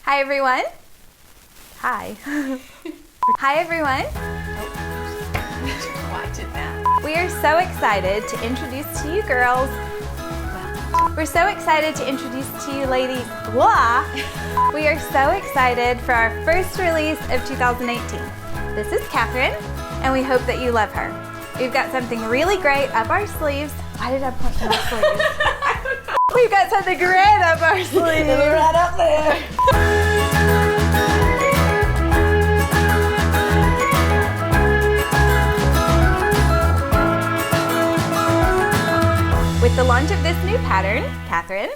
Hi everyone. Hi. Hi everyone. We are so excited to introduce to you girls. We're so excited to introduce to you ladies. Blah. We are so excited for our first release of 2018. This is Catherine, and we hope that you love her. We've got something really great up our sleeves. Why did I point to my sleeves? We've got something great up our sleeves. Right up there. With the launch of this new pattern, Catherine,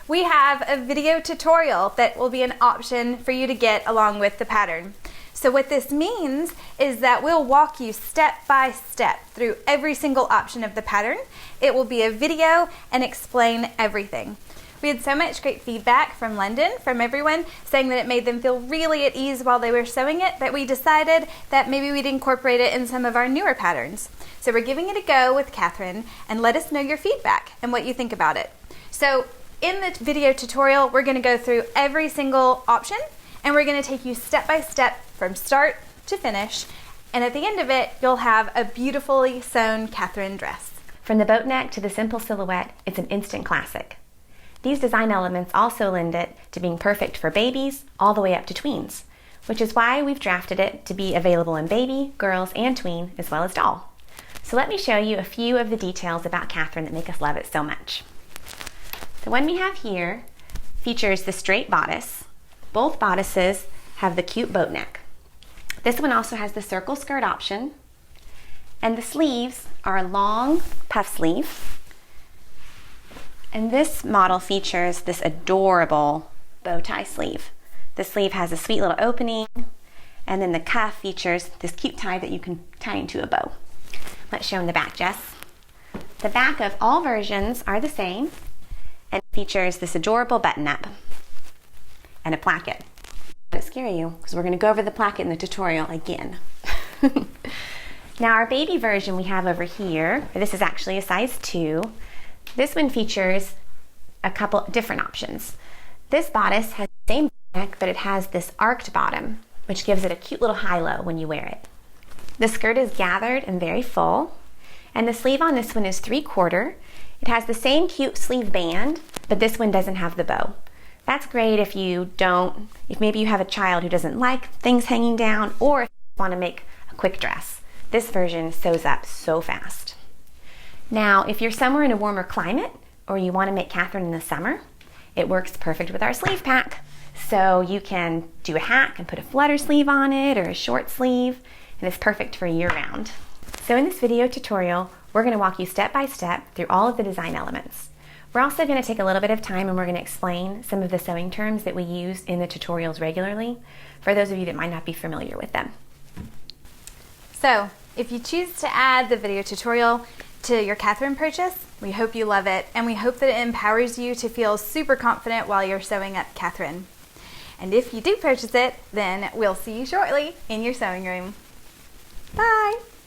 we have a video tutorial that will be an option for you to get along with the pattern. So what this means is that we'll walk you step by step through every single option of the pattern. It will be a video and explain everything. We had so much great feedback from London, from everyone, saying that it made them feel really at ease while they were sewing it, that we decided that maybe we'd incorporate it in some of our newer patterns. So we're giving it a go with Catherine, and let us know your feedback and what you think about it. So in the video tutorial, we're going to go through every single option, and we're going to take you step by step from start to finish, and at the end of it, you'll have a beautifully sewn Catherine dress. From the boat neck to the simple silhouette, it's an instant classic. These design elements also lend it to being perfect for babies all the way up to tweens, which is why we've drafted it to be available in baby, girls, and tween, as well as doll. So let me show you a few of the details about Catherine that make us love it so much. The one we have here features the straight bodice. Both bodices have the cute boat neck. This one also has the circle skirt option, and the sleeves are a long puff sleeve. And this model features this adorable bow tie sleeve. The sleeve has a sweet little opening, and then the cuff features this cute tie that you can tie into a bow. Let's show them the back, Jess. The back of all versions are the same and features this adorable button-up and a placket. Don't scare you, because we're going to go over the placket in the tutorial again. Now our baby version we have over here, this is actually a size 2. This one features a couple different options. This bodice has the same neck, but it has this arched bottom, which gives it a cute little high-low when you wear it. The skirt is gathered and very full, and the sleeve on this one is 3/4. It has the same cute sleeve band, but this one doesn't have the bow. That's great if maybe you have a child who doesn't like things hanging down, or if you want to make a quick dress. This version sews up so fast. Now, if you're somewhere in a warmer climate, or you want to make Catherine in the summer, it works perfect with our sleeve pack. So you can do a hack and put a flutter sleeve on it, or a short sleeve, and it's perfect for year-round. So in this video tutorial, we're going to walk you step by step through all of the design elements. We're also going to take a little bit of time and we're going to explain some of the sewing terms that we use in the tutorials regularly, for those of you that might not be familiar with them. So if you choose to add the video tutorial to your Catherine purchase, we hope you love it, and we hope that it empowers you to feel super confident while you're sewing up Catherine. And if you do purchase it, then we'll see you shortly in your sewing room. Bye!